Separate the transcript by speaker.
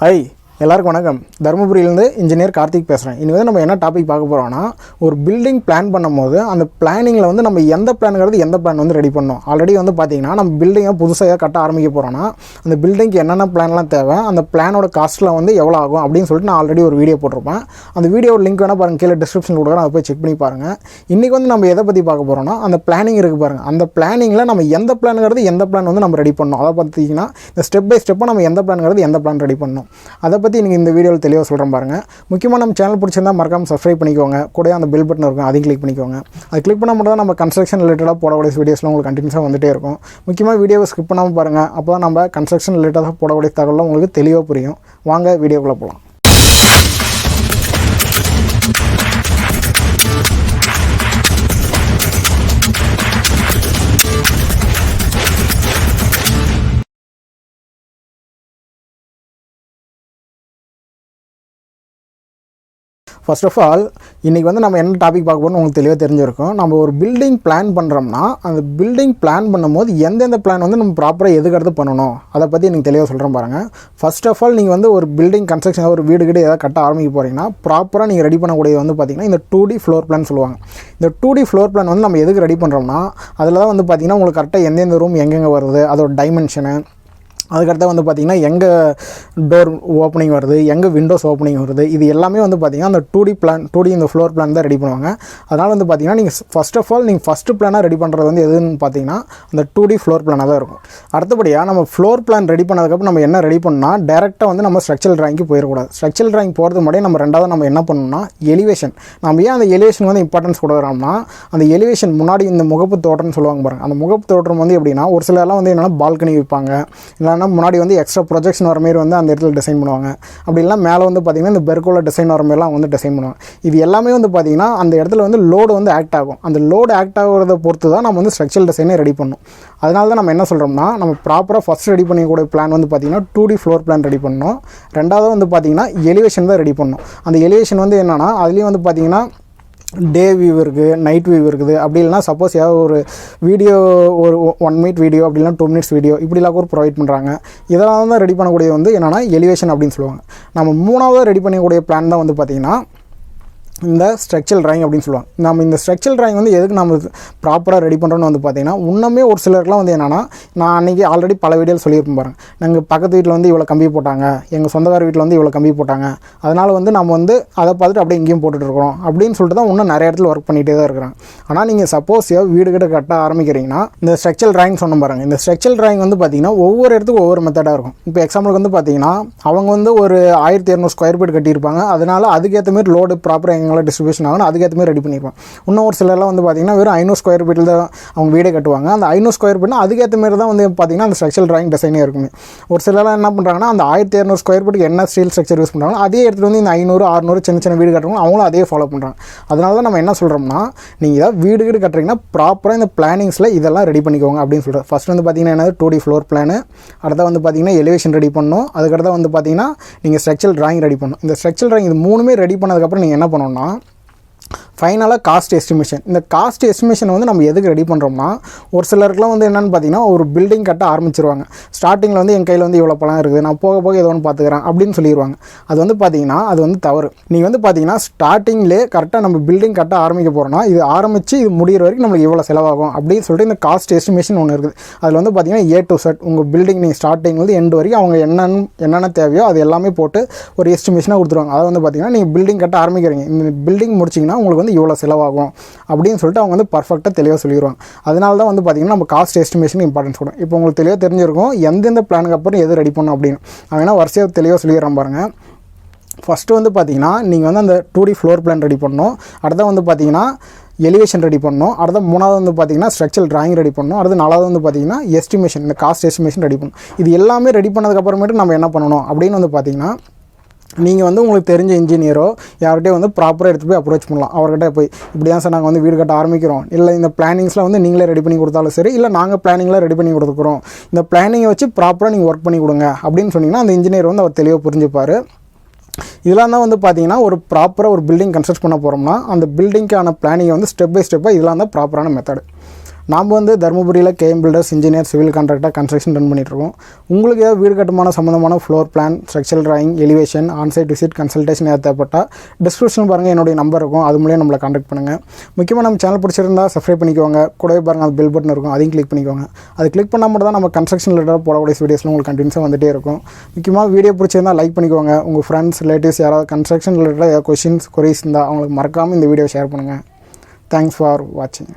Speaker 1: Hi எல்லாருக்கும் வணக்கம். தர்மபுரியிலேருந்து engineer Karthik பேசுகிறேன். இனி வந்து நம்ம என்ன டாபிக் பார்க்க போகிறோம்னா, ஒரு பில்டிங் பிளான் பண்ணும்போது அந்த பிளானிங்கில் வந்து நம்ம எந்த பிளானுங்கிறது எந்த பிளான் வந்து ரெடி பண்ணணும். ஆல்ரெடி வந்து பார்த்திங்கன்னா நம்ம பில்டிங்கை புதுசாக கட்ட ஆரம்பிக்க போகிறோன்னா அந்த பில்டிங்க்கு என்னென்ன பிளான்லாம் தேவை, அந்த பிளானோட காஸ்ட்டில் வந்து எவ்வளோ ஆகும் அப்படின்னு சொல்லிட்டு நான் ஆல்ரெடி ஒரு வீடியோ போட்டிருப்பேன். அந்த வீடியோ லிங்க் வேணால் பாருங்கள், கீழே டிஸ்கிரிப்ஷன் கொடுக்குறேன், அதை போய் செக் பண்ணி பாருங்கள். இன்றைக்கி வந்து நம்ம எதை பற்றி பார்க்க போகிறோம்னா, அந்த பிளானிங் இருக்குது பாருங்கள். அந்த பிளானிங்கில் நம்ம எந்த பிளானுங்கிறது எந்த பிளான் வந்து நம்ம ரெடி பண்ணணும். அதை பார்த்திங்கன்னா இந்த ஸ்டெப் பை ஸ்டெப்பாக நம்ம எந்த பிளானுங்கிறது எந்த பிளான் ரெடி பண்ணணும், அதை பற்றி இன்றைக்கி இந்த வீடியோவில் தெளிவாக சொல்கிறேன் பாருங்கள். முக்கியமாக நம்ம சேனல் பிடிச்சிருந்தால் மறக்காமல் சப்ஸ்கிரைப் பண்ணிக்கோங்க. கூட அந்த பெல் பட்டன் இருக்கும், அதையும் கிளிக் பண்ணிக்கோங்க. அது கிளிக் பண்ண மட்டும் தான் நம்ம கன்ஸ்ட்ரக்ஷன் ரிலேட்டடாக போடக்கூடிய வீடியோஸ்லாம் உங்களுக்கு கண்டினியூஸாக வந்துகிட்டே இருக்கும். முக்கியமாக வீடியோவை ஸ்கிப் பண்ணாமல் பாருங்கள். அப்போ தான் நம்ம கன்ஸ்ட்ரக்ஷன் ரிலேட்டடாக போடக்கூடிய தகவலாம் உங்களுக்கு தெளிவாக புரியும். வாங்க வீடியோக்குள்ளே போகலாம். ஃபர்ஸ்ட் ஆஃப் ஆல் இன்றைக்கி வந்து நம்ம என்ன டாபிக் பார்க்க போகிறோம்னு உங்களுக்கு தெளிவாக தெரிஞ்சிருக்கும். நம்ம ஒரு பில்டிங் பிளான் பண்ணுறோம்னா அந்த பில்டிங் பிளான் பண்ணும்போது எந்தெந்த பிளான் வந்து நம்ம ப்ராப்பராக எதுக்கடுத்து பண்ணணும், அதை பற்றி எனக்கு தெளிவாக சொல்கிறேன் பாருங்கள். ஃபர்ஸ்ட் ஆஃப் ஆல் நீங்கள் வந்து ஒரு பில்டிங் கன்ஸ்ட்ரக்ஷன், ஒரு வீடு ஏதாவது கட்ட ஆரம்பிக்க போகிறீங்கன்னா ப்ராப்பராக நீங்கள் ரெடி பண்ணக்கூடியது வந்து பார்த்திங்கன்னா இந்த 2D ஃப்ளோர் பிளான் சொல்லுவாங்க. இந்த 2D ஃப்ளோர் பிளான் வந்து நம்ம எதுக்கு ரெடி பண்ணுறோம்னா, அதில் தான் வந்து பார்த்திங்கன்னா உங்களுக்கு கரெக்டாக எந்தெந்த ரூம் எங்கெங்கே வருது, அதோட டைமென்ஷனு, அதுக்கடுத்து வந்து பார்த்திங்கன்னா எங்கே டோர் ஓப்பனிங் வருது, எங்கே விண்டோஸ் ஓப்பனிங் வருது, இது எல்லாமே வந்து பார்த்திங்கன்னா அந்த 2D இந்த ஃப்ளோர் பிளான் தான் ரெடி பண்ணுவாங்க. அதனால் வந்து பார்த்திங்கன்னா நீங்கள் ஃபர்ஸ்ட் ஆஃப் ஆல் நீங்கள் ஃபஸ்ட்டு பிளானாக ரெடி பண்ணுறது வந்து எதுன்னு பார்த்திங்கன்னா அந்த 2D ஃப்ளோர் பிளானாக தான் இருக்கும். அடுத்தபடியாக நம்ம ஃப்ளோர் பிளான் ரெடி பண்ணதுக்கப்புறம் நம்ம என்ன ரெடி பண்ணால் டேரெக்டாக வந்து நம்ம ஸ்ட்ரக்சரல் ட்ராயிங்க்கு போயிடக்கூடாது. ஸ்ட்ரக்சரல் ட்ராயிங் போகிறது முன்னாடி நம்ம ரெண்டாவது நம்ம என்ன பண்ணணும்னா எலிவேஷன். நம்ம ஏன் அந்த எலிவேஷன் வந்து இம்பார்ட்டன்ஸ் கொடுக்குறோம்னா, அந்த எலிவேஷன் முன்னாடி இந்த முகப்பு தோற்றம்னு சொல்லுவாங்க பாருங்கள். அந்த முகப்பு தோற்றம் வந்து எப்படின்னா, ஒரு சிலர்லாம் வந்து என்னென்னா பால்கனி வைப்பாங்க, இல்லைன்னா முன்னாடி வந்து எக்ஸ்ட்ரா ப்ரொஜெக்ஷன் வர மாரி வந்து அந்த இடத்துல டிசைன் பண்ணுவாங்க. அப்படி இல்லை மேலே வந்து பார்த்திங்கன்னா இந்த பெர்கோல டிசைன் வர மாதிரிலாம் வந்து டிசைன் பண்ணுவாங்க. இது எல்லாமே வந்து பார்த்திங்கன்னா அந்த இடத்துல வந்து லோடு வந்து ஆக்ட் ஆகும். அந்த லோடு ஆக்ட் ஆகிறத பொறுத்து தான் நம்ம வந்து ஸ்ட்ரக்சரல் டிசைனே ரெடி பண்ணணும். அதனால தான் நம்ம என்ன சொல்கிறோம்னா, நம்ம ப்ராப்பராக ஃபஸ்ட் ரெடி பண்ணிக்கூடிய பிளான் வந்து பார்த்திங்கன்னா 2D ஃப்ளோர் பிளான் ரெடி பண்ணணும். ரெண்டாவது வந்து பார்த்திங்கன்னா எலிவேஷன் தான் ரெடி பண்ணணும். அந்த எலிவேஷன் வந்து என்னென்னா, அதுலேயும் வந்து பார்த்திங்கன்னா டே வியூ இருக்குது, நைட் வியூ இருக்குது. அப்படி இல்லைனா சப்போஸ் ஏதாவது ஒரு வீடியோ, ஒரு 1 minute வீடியோ, அப்படி இல்லைனா 2 minutes வீடியோ, இப்படிலாம் கூட ப்ரொவைட் பண்ணுறாங்க. இதெல்லாம் தான் ரெடி பண்ணக்கூடிய வந்து என்னென்னா எலிவேஷன் அப்படின்னு சொல்லுவாங்க. நம்ம மூணாவது ரெடி பண்ணக்கூடிய பிளான் தான் வந்து பார்த்திங்கன்னா இந்த ஸ்ட்ரக்சரல் ட்ராயிங் அப்படின்னு சொல்லுவாங்க. நம்ம இந்த ஸ்ட்ரக்சரல் ட்ராயிங் வந்து எதுக்கு நம்ம ப்ராப்பராக ரெடி பண்ணுறோன்னு வந்து பார்த்திங்கன்னா, இன்னுமே ஒரு சிலருக்குலாம் வந்து என்னென்னா, நான் அன்றைக்கி ஆல்ரெடி பல வீடியோவில் சொல்லியிருப்பேன் பாருங்கள். நாங்கள் பக்கத்து வீட்டில் வந்து இவ்வளோ கம்பி போட்டாங்க, எங்கள் சொந்தக்கார வீட்டில் வந்து இவ்வளோ கம்பி போட்டாங்க, அதனால் வந்து நம்ம வந்து அதை பார்த்துட்டு அப்படியே இங்கேயும் போட்டுட்ருக்கோம் அப்படின்னு சொல்லிட்டு தான் இன்னும் நிறைய இடத்துல ஒர்க் பண்ணிகிட்டே தான் இருக்கிறாங்க. ஆனால் நீங்கள் சப்போஸ் வீடு கிட்ட கட்ட ஆரம்பிக்கிறீங்கன்னா இந்த ஸ்ட்ரக்சரல் ட்ராயிங் சொன்ன பாருங்கள். இந்த ஸ்ட்ரக்சரல் ட்ராயிங் வந்து பார்த்திங்கன்னா ஒவ்வொரு இடத்துக்கும் ஒவ்வொரு மெத்தடாக இருக்கும். இப்போ எக்ஸாம்பிளுக்கு வந்து பார்த்திங்கன்னா அவங்க வந்து ஒரு 1200 ஸ்கொயர் ஃபீட் கட்டியிருப்பாங்க. அதனால் அதுக்கேற்ற மாதிரி லோடு ப்ராப்பராக எங்களால் டிஸ்ட்ரிபியூஷன் ஆகணும், அதுக்கேற்ற மாதிரி ரெடி பண்ணியிருப்பாங்க. இன்னும் ஒரு சிலர்லாம் வந்து பார்த்திங்கன்னா வெறும் 500 ஸ்கொயர் ஃபீட்டில் தான் அவங்க வீடே கட்டுவாங்க. அந்த 500 ஸ்கொயர் ஃபீட்னா அதுக்கேற்ற மாதிரி தான் வந்து பார்த்திங்கன்னா அந்த ஸ்ட்ரக்சரல் ட்ராயிங் டிசைனே இருக்குமே. ஒரு சிலர்லாம் என்ன பண்ணுறாங்கன்னா, அந்த 1200 ஸ்கொயர் ஃபீட்டுக்கு என்ன ஸ்டீல் ஸ்ட்ரக்சர் யூஸ் பண்ணுறாங்க அதே இடத்துல வந்து இந்த 500, 600 சின்ன வீடு கட்டுறவங்க அவங்களும் அதே ஃபாலோ பண்ணுறாங்க. அதனால தான் நம்ம என்ன சொல்கிறோம்னா, நீங்கள் ஏதாவது வீடு கட்டுறீங்கன்னா ப்ராப்பராக இந்த பிளானிங்ஸில் இதெல்லாம் ரெடி பண்ணிக்கோங்க அப்படின்னு சொல்கிறேன். ஃபஸ்ட் வந்து பார்த்திங்கன்னா என்னது 2D ஃப்ளோர் பிளானு, அடுத்த வந்து பார்த்திங்கன்னா எலிவேஷன் ரெடி பண்ணணும், அதுக்கடுத்து வந்து பார்த்திங்கன்னா நீங்கள் ஸ்ட்ரக்சரல் ட்ராயிங் ரெடி பண்ணணும். இந்த ஸ்ட்ரக்சரல் ட்ராயிங் இது மூணுமே ரெடி பண்ணதுக்கப்புறம் நீங்கள் என்ன பண்ணணும்னா ஃபைனலாக காஸ்ட் எஸ்டிமேஷன். இந்த காஸ்ட் எஸ்டிமேஷன் வந்து நம்ம எதுக்கு ரெடி பண்ணுறோம்னா, ஒரு சிலருக்குலாம் வந்து என்னென்னு பார்த்தீங்கன்னா ஒரு பில்டிங் கட்ட ஆரம்பிச்சிருவாங்க. ஸ்டார்டிங்கில் வந்து என் கையில் வந்து இவ்வளோ பணம் இருக்குது, நான் போக ஏதோ ஒன்று பார்த்துக்கிறேன் அப்படின்னு சொல்லிடுவாங்க. அது வந்து பார்த்திங்கன்னா அது வந்து தவறு. நீங்கள் வந்து பார்த்திங்கன்னா ஸ்டார்டிங்லேயே கரெக்டாக நம்ம பில்டிங் கட்ட ஆரம்பிக்க போகிறோம்னா இது ஆரம்பித்து இது முடிகிற வரைக்கும் நம்மளுக்கு இவ்வளோ செலவாகும் அப்படின்னு சொல்லிட்டு இந்த காஸ்ட் எஸ்டிமேஷன் ஒன்று இருக்குது. அதில் வந்து பார்த்திங்கன்னா A to Z உங்கள் பில்டிங் நீங்கள் ஸ்டார்டிங்லேருந்து எண்டு வரைக்கும் அவங்க என்னென்ன தேவையோ அது எல்லாமே போட்டு ஒரு எஸ்டிமேஷனாக கொடுத்துருவாங்க. அதை வந்து பார்த்திங்கன்னா நீங்கள் பில்டிங் கட்ட ஆரம்பிக்கிறீங்க, இந்த பில்டிங் முடிச்சிங்கன்னா உங்களுக்கு வந்து இவ்வளோ செலவாகும் அப்படின்னு சொல்லிட்டு அவங்க வந்து பர்ஃபெக்டாக தெளிவாக சொல்லிடுவாங்க. அதனால தான் வந்து பார்த்திங்கன்னா நம்ம காஸ்ட் எஸ்டிமேஷன் இம்பார்ட்டன்ஸ் கொடுக்கும். இப்போ உங்களுக்கு தெளிவாக தெரிஞ்சிருக்கும் எந்தெந்த பிளானுக்கு அப்புறம் எது ரெடி பண்ணணும் அப்படின்னு. அவங்கன்னா வரிசையாக தெளிவாக சொல்லிடுறான் பாருங்கள். ஃபஸ்ட்டு வந்து பார்த்திங்கன்னா நீங்கள் வந்து அந்த 2D ஃப்ளோர் பிளான் ரெடி பண்ணணும், அடுத்த வந்து பார்த்திங்கன்னா எலிவேஷன் ரெடி பண்ணணும், அடுத்த மூணாவது வந்து பார்த்திங்கன்னா ஸ்ட்ரக்சரல் ட்ராயிங் ரெடி பண்ணணும், அடுத்து நாலாவது வந்து பார்த்திங்கன்னா எஸ்டிமேஷன், இந்த காஸ்ட் எஸ்டிமேஷன் ரெடி பண்ணணும். இது எல்லாமே ரெடி பண்ணதுக்கப்புறமேட்டு நம்ம என்ன பண்ணணும் அப்படின்னு வந்து பார்த்திங்கன்னா, நீங்கள் வந்து உங்களுக்கு தெரிஞ்ச இன்ஜினியரோ யார்கிட்டே வந்து ப்ராப்பராக எடுத்து போய் அப்ரோச் பண்ணலாம். அவர்கிட்ட போய் இப்படி தான் சார் நாங்கள் வந்து வீடு கட்ட ஆரம்பிக்கிறோம், இல்லை இந்த பிளானிங்ஸ்லாம் வந்து நீங்களே ரெடி பண்ணி கொடுத்தாலும் சரி, இல்லை நாங்கள் பிளானிங்லாம் ரெடி பண்ணி கொடுத்துக்கிறோம், இந்த பிளானிங்கை வச்சு ப்ராப்பராக நீங்கள் ஒர்க் பண்ணி கொடுங்க அப்படின்னு சொன்னிங்கன்னா அந்த இன்ஜினியர் வந்து அவர் தெளிவாக புரிஞ்சுப்பார். இதெல்லாம் தான் வந்து பார்த்திங்கன்னா ஒரு ப்ராப்பராக ஒரு பில்டிங் கன்ஸ்ட்ரக்ட் பண்ண போகிறோம்னா அந்த பில்டிங்க்கான பிளானிங்கை வந்து ஸ்டெப் பை ஸ்டெப்பாக இதெல்லாம் தான் ப்ராப்பரான மெத்தடு. நாம் வந்து தர்மபுரியில் KM builders engineer civil contractor construction run பண்ணிகிட்ருக்கோம். உங்களுக்கு ஏதாவது வீடு கட்டுமான சம்மந்தமான floor plan, structural drawing, elevation, onsite visit, consultation ஏதாவது தேவைப்பட்டால் டிஸ்கிரிப்ஷன் பாருங்கள், என்னுடைய நம்பர் இருக்கும், அது மூலியம் நம்மளை கான்டாக்ட் பண்ணுங்கள். முக்கியமாக நம்ம சேனல் பிடிச்சிருந்தா சப்ஸ்கிரைப் பண்ணிக்கோங்க. கூடவே பாருங்கள் அது பெல் பட்டன் இருக்கும், அதையும் கிளிக் பண்ணிக்கோங்க. அது கிளிக் பண்ணால் மட்டும் தான் நம்ம கன்ஸ்ட்ரக்ஷன் ரிலேட்டடாக போடக்கூடிய வீடியோஸில் உங்களுக்கு கண்டினியூஸாக வந்துகிட்டே இருக்கும். முக்கியமாக வீடியோ பிடிச்சிருந்தால் லைக் பண்ணிக்கோங்க. உங்கள் ஃப்ரெண்ட்ஸ், ரிலேட்டிவ்ஸ் யாராவது கன்ஸ்ட்ரக்ஷன் ரிலேட்டடாக ஏதாவது கொஷின்ஸ், கொரீஸ் இருந்தால் அவங்களுக்கு மறக்காமல் இந்த வீடியோ ஷேர் பண்ணுங்கள். தேங்க்ஸ் ஃபார் வாட்சிங்.